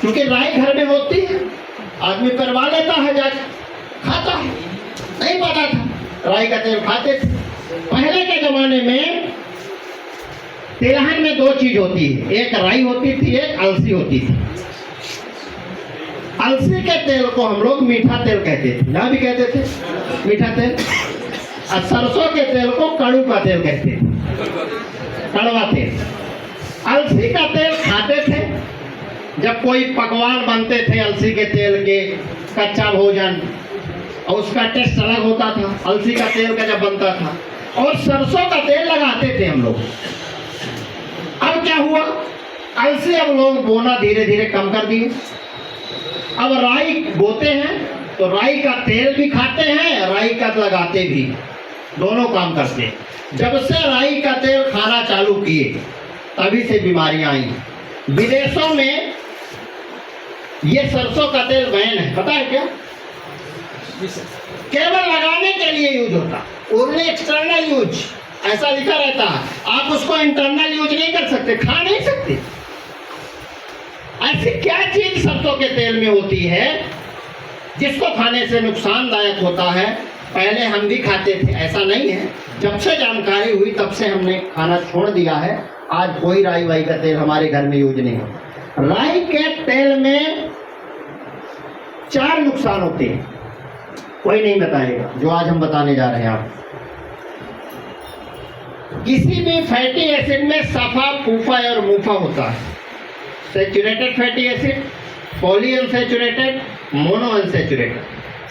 क्योंकि राई घर में होती है, आदमी करवा लेता है, जाके खाता है। नहीं पता था राई का तेल खाते थे। पहले के जमाने में तिलहन में दो चीज होती है, एक राई होती थी, एक अलसी होती थी। अलसी के तेल को हम लोग मीठा तेल कहते थे, यहाँ भी कहते थे मीठा तेल। और सरसों के तेल को कड़ू का तेल कहते थे, कड़वा तेल। अलसी का तेल खाते थे जब कोई पकवान बनते थे अलसी के तेल के, कच्चा भोजन, और उसका टेस्ट अलग होता था अलसी का तेल का जब बनता था। और सरसों का तेल लगाते थे हम लोग। अब क्या हुआ, अलसी अब लोग बोना धीरे धीरे कम कर दिए। अब राई बोते हैं तो राई का तेल भी खाते हैं, राई का लगाते भी, दोनों काम करते हैं। जब से राई का तेल खाना चालू किए तभी से बीमारियां आई। विदेशों में ये सरसों का तेल बैन है, पता है क्या? केवल लगाने के लिए यूज होता, ओनली एक्सटर्नल यूज ऐसा लिखा रहता है। आप उसको इंटरनल यूज नहीं कर सकते, खा नहीं सकते। ऐसी क्या चीज सरसों के तेल में होती है जिसको खाने से नुकसानदायक होता है? पहले हम भी खाते थे, ऐसा नहीं है। जब से जानकारी हुई तब से हमने खाना छोड़ दिया है। आज कोई राई वाई का तेल हमारे घर में यूज नहीं होता। राई के तेल में 4 नुकसान होते हैं, कोई नहीं बताएगा, जो आज हम बताने जा रहे हैं आपको। किसी भी फैटी एसिड में सफा, फूफा और मुफा होता है। Saturated fatty acid, poly unsaturated, mono unsaturated.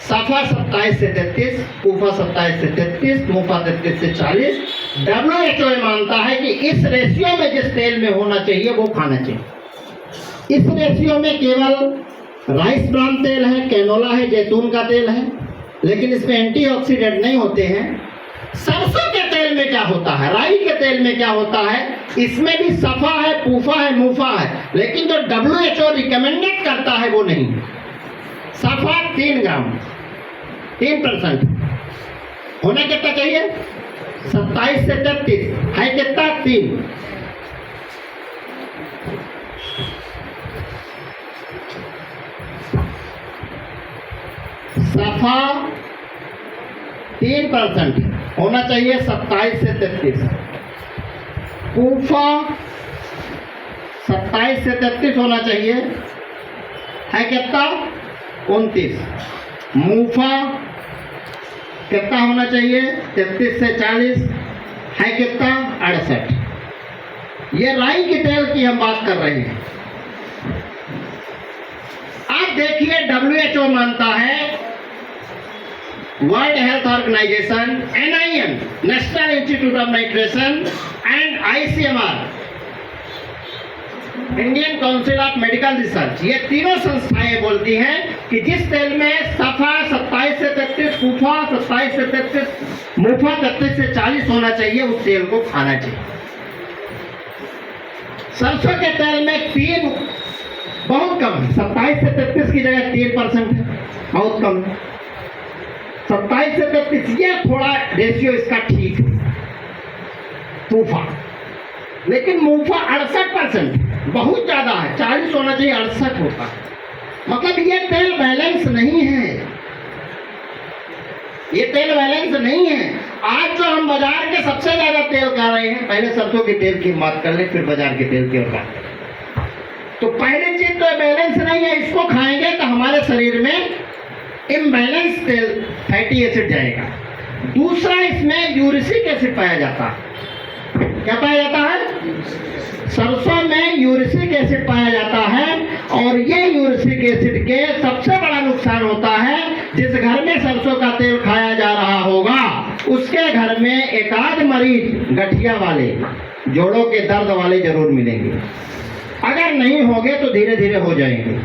सफा 27 से 33, फूफा 27 से 33, मुफा 33 से 40। WHO मानता है कि इस रेशियो में जिस तेल में होना चाहिए वो खाना चाहिए। इस रेशियो में केवल राइस ब्रान तेल है, कैनोला है, जैतून का तेल है, लेकिन इसमें एंटीऑक्सीडेंट नहीं होते हैं। सरसों के तेल में क्या होता है, राई के तेल में क्या होता है? इसमें भी सफा है, पूफा है, मुफा है, लेकिन जो WHO रिकमेंडेड करता है वो नहीं। सफा 3 ग्राम, 3% होना कितना चाहिए? 27 से 33 है कितना? 3। सफा 3% होना चाहिए, 27 से 33। पूफा 27 से 33 होना चाहिए, है कितना? 29। मुफा कितना होना चाहिए? 33 से 40, है कितना? 68। ये राई के तेल की हम बात कर रहे हैं। आप देखिए WHO मानता है, World Health Organization, NIM, National Institute of Nutrition and ICMR, Indian Council of Medical Research, ये तीनों संस्थाएं बोलती हैं कि जिस तेल में सफा 27 से 33, फूफा 27 से 33, मुफा 33 से 40 होना चाहिए, उस तेल को खाना चाहिए। सरसों के तेल में 3 बहुत कम है, 27 से 33 की जगह 3% है, बहुत कम है। 27 से 33 ये थोड़ा रेशियो इसका ठीक है, फूफा। लेकिन मुफा 68%, बहुत ज्यादा है, 40 होना चाहिए, 68 होता है। मतलब ये तेल बैलेंस नहीं है, ये तेल बैलेंस नहीं है। आज जो हम बाजार के सबसे ज्यादा तेल खा रहे हैं, पहले सरसों के तेल की बात कर ले, फिर बाजार के तेल की और बात करें। तो पहले चीज तो बैलेंस नहीं है, इसको खाएंगे तो हमारे शरीर में इम्बैलेंस तेल फैटी एसिड जाएगा। दूसरा, इसमें यूरिसिक एसिड पाया जाता है। क्या पाया जाता है? सरसों में यूरिसिक एसिड पाया जाता है, और ये यूरिसिक एसिड के सबसे बड़ा नुकसान होता है, जिस घर में सरसों का तेल खाया जा रहा होगा उसके घर में एकाध मरीज गठिया वाले, जोड़ों के दर्द वाले जरूर मिलेंगे। अगर नहीं होंगे तो धीरे धीरे हो जाएंगे।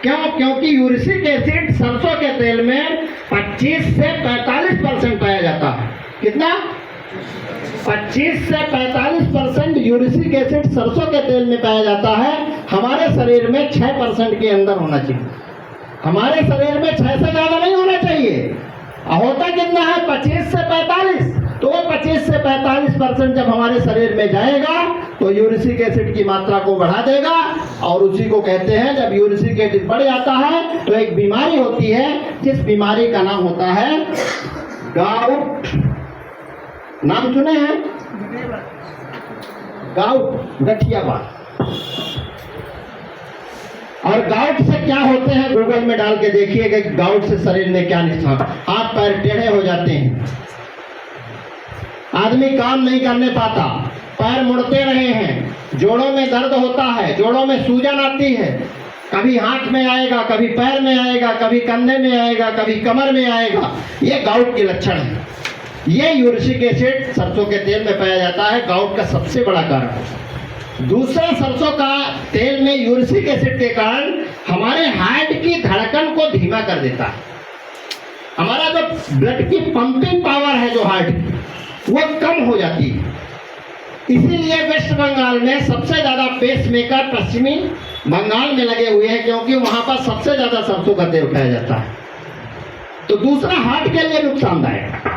क्यों? क्योंकि यूरिसिक एसिड सरसों के तेल में 25 से 45% पाया जाता है। कितना? 25 से 45% यूरिसिक एसिड सरसों के तेल में पाया जाता है। हमारे शरीर में 6% के अंदर होना चाहिए। हमारे शरीर में 6 से ज़्यादा नहीं होना चाहिए। होता कितना है? 25 से 45। तो 25 से 45% जब हमारे शरीर में जाएगा तो यूरिक एसिड की मात्रा को बढ़ा देगा, और उसी को कहते हैं जब यूरिक एसिड बढ़ जाता है तो एक बीमारी होती है, जिस बीमारी का नाम होता है गाउट। नाम सुने हैं? गाउट, गठियावात। और गाउट से क्या होते हैं गूगल में डाल के देखिएगा कि गाउट से शरीर में क्या नुकसान। हाथ पैर टेढ़े हो जाते हैं, आदमी काम नहीं करने पाता, पैर मुड़ते रहे हैं, जोड़ों में दर्द होता है, जोड़ों में सूजन आती है, कभी हाथ में आएगा, कभी पैर में आएगा, कभी कंधे में आएगा, कभी कमर में आएगा। ये गाउट के लक्षण है। ये यूरिक एसिड सरसों के तेल में पाया जाता है, गाउट का सबसे बड़ा कारण। दूसरा, सरसों का तेल में यूरिक एसिड के कारण हमारे हार्ट की धड़कन को धीमा कर देता है। हमारा जो ब्लड की पंपिंग पावर है जो हार्ट की, वो कम हो जाती है। इसीलिए वेस्ट बंगाल में सबसे ज्यादा पेसमेकर पश्चिमी बंगाल में लगे हुए हैं, क्योंकि वहां पर सबसे ज्यादा सरसों का तेल खाया जाता है। तो दूसरा, हार्ट के लिए नुकसानदायक,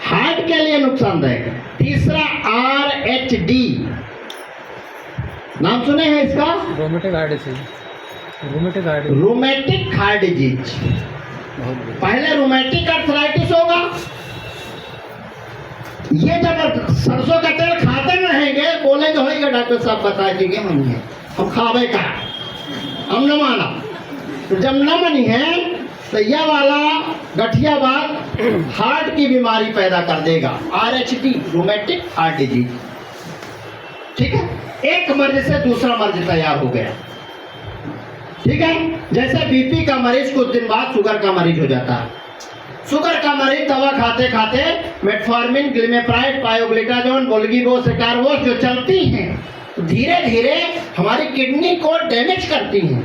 हार्ट के लिए नुकसानदायक। तीसरा, RHD, नाम सुने हैं इसका? Rheumatic heart disease, rheumatic heart disease. पहले रोमेटिक अर्थराइटिस होगा। ये जब सरसों का तेल खाते रहेंगे, बोलेंगे होगा डॉक्टर साहब बता दीजिए, हम खावे का, हम न माना। तो जब न मनी है तो यह वाला गठियावात हार्ट की बीमारी पैदा कर देगा, RHD, रोमेटिक हार्ट डिजीज। ठीक है, एक मर्ज से दूसरा मर्ज तैयार हो गया। ठीक है, जैसे बीपी का मरीज कुछ दिन बाद शुगर का मरीज हो जाता है। शुगर का मरीज दवा खाते खाते मेटफॉर्मिन, ग्लिमेप्राइड, पायोग्लिटाजोन, गोल्गीबो, सेकारवोस जो चलती हैं, धीरे धीरे हमारी किडनी को डैमेज करती हैं,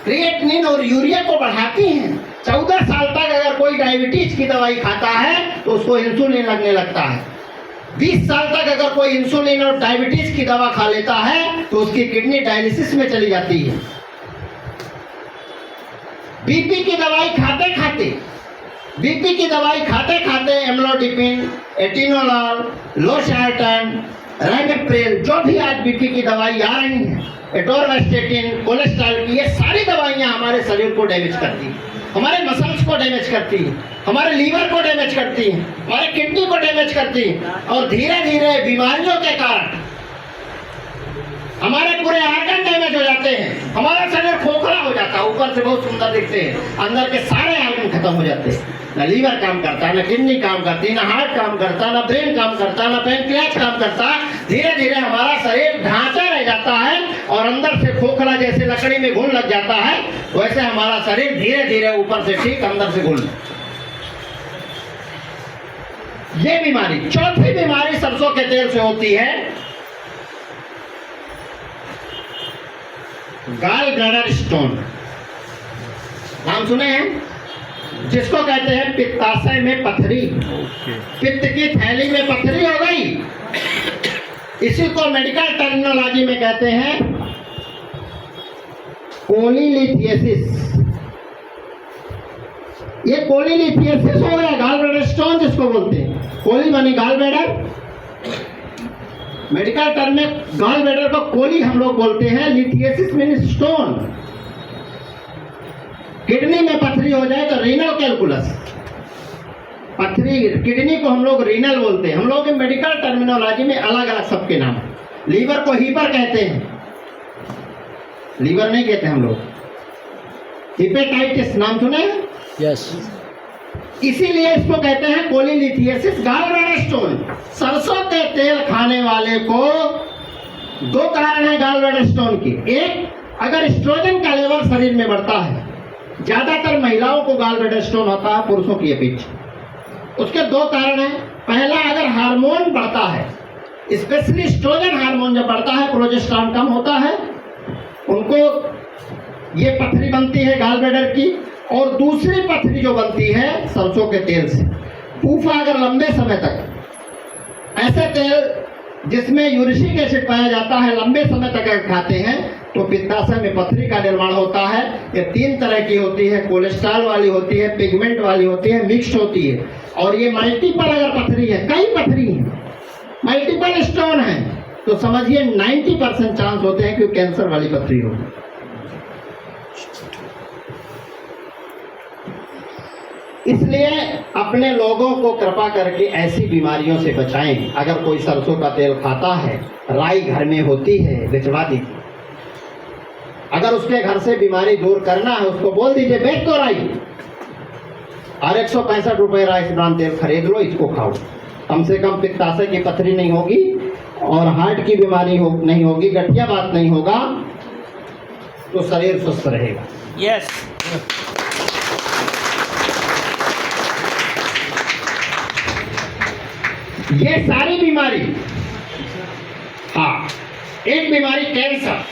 क्रिएटिनिन और यूरिया को बढ़ाती हैं। 14 साल तक अगर कोई डायबिटीज की दवाई खाता है तो उसको इंसुलिन लगने लगता है। 20 साल तक अगर कोई इंसुलिन और डायबिटीज की दवा खा लेता है तो उसकी किडनी डायलिसिस में चली जाती है। बीपी की दवाई खाते खाते एम्लोडिपिन, एटिनोलॉल, लोसार्टन, रैमिप्रिल, जो भी आज बीपी की दवाई आ रही हैं, एटोरवास्टेटिन, कोलेस्ट्रॉल की, ये सारी दवाइयां हमारे शरीर को डैमेज करती हैं, हमारे मसल्स को डैमेज करती हैं, हमारे लीवर को डैमेज करती हैं, हमारे किडनी को डैमेज करती हैं, और धीरे धीरे बीमारियों के कारण हमारे पूरे आर्गन डैमेज हो जाते हैं, हमारा शरीर खोखला हो जाता है। ऊपर से बहुत सुंदर दिखते हैं, अंदर के सारे आर्गन खत्म हो जाते हैं। ना लीवर काम करता, ना किडनी काम करती, ना हार्ट काम करता, ना ब्रेन काम करता, ना पैंक्रियाज काम करता। धीरे धीरे हमारा शरीर ढांचा रह जाता है और अंदर से खोखला, जैसे लकड़ी में घुन लग जाता है, वैसे हमारा शरीर धीरे धीरे ऊपर से ठीक, अंदर से घुन। ये बीमारी, चौथी बीमारी सरसों के तेल से होती है गॉल ब्लैडर स्टोन। नाम सुने हैं? जिसको कहते हैं पित्ताशय में पथरी, पित्त की थैली में पथरी हो गई। इसी को मेडिकल टर्मिनोलॉजी में कहते हैं कोलीलिथियसिस। ये कोलीलिथियसिस हो गया, गॉल ब्लैडर स्टोन जिसको बोलते हैं। कोली मानी गॉल ब्लैडर, मेडिकल टर्म में गॉल ब्लैडर को कोली हम लोग बोलते हैं, लिथियसिस मीन स्टोन। किडनी में पथरी हो जाए तो रीनल कैलकुलस, पथरी किडनी को हम लोग रीनल बोलते हैं। हम लोग मेडिकल टर्मिनोलॉजी में अलग अलग सबके नाम। लीवर को हीपर कहते हैं, लीवर नहीं कहते हम लोग। हिपेटाइटिस नाम सुने? यस। इसीलिए इसको कहते हैं कोलीलिथियसिस, गॉल ब्लैडर स्टोन। सरसों के तेल खाने वाले को दो कारण है गॉल ब्लैडर स्टोन की। एक, अगर एस्ट्रोजन का लेवल शरीर में बढ़ता है, ज्यादातर महिलाओं को गॉल ब्लैडर स्टोन होता है पुरुषों की अपेक्षा। उसके दो कारण हैं। पहला, अगर हार्मोन बढ़ता है, स्पेशली एस्ट्रोजन हार्मोन जब बढ़ता है, प्रोजेस्टेरॉन कम होता है, उनको ये पथरी बनती है गॉल ब्लैडर की। और दूसरी पथरी जो बनती है सरसों के तेल से, फूफा अगर लंबे समय तक ऐसे तेल जिसमें यूरिक एसिड पाया जाता है लंबे समय तक अगर खाते हैं तो पित्ताशय में पथरी का निर्माण होता है। ये 3 तरह की होती है, कोलेस्ट्रॉल वाली होती है, पिगमेंट वाली होती है, मिक्स्ड होती है। और ये मल्टीपल अगर पथरी है, कई पथरी है, मल्टीपल स्टोन है, तो समझिए 90% चांस होते हैं कि वो कैंसर वाली पथरी हो। इसलिए अपने लोगों को कृपा करके ऐसी बीमारियों से बचाएं। अगर कोई सरसों का तेल खाता है, राई घर में होती है, भिजवा दीजिए। अगर उसके घर से बीमारी दूर करना है, उसको बोल दीजिए बेच दो राई और 165 रुपए राइस ब्रांड तेल खरीद लो, इसको खाओ। कम से कम पित्ताशय की पथरी नहीं होगी और हार्ट की बीमारी नहीं होगी, गठिया बात नहीं होगा, तो शरीर स्वस्थ रहेगा। यस। ये सारी बीमारी, हाँ, एक बीमारी कैंसर,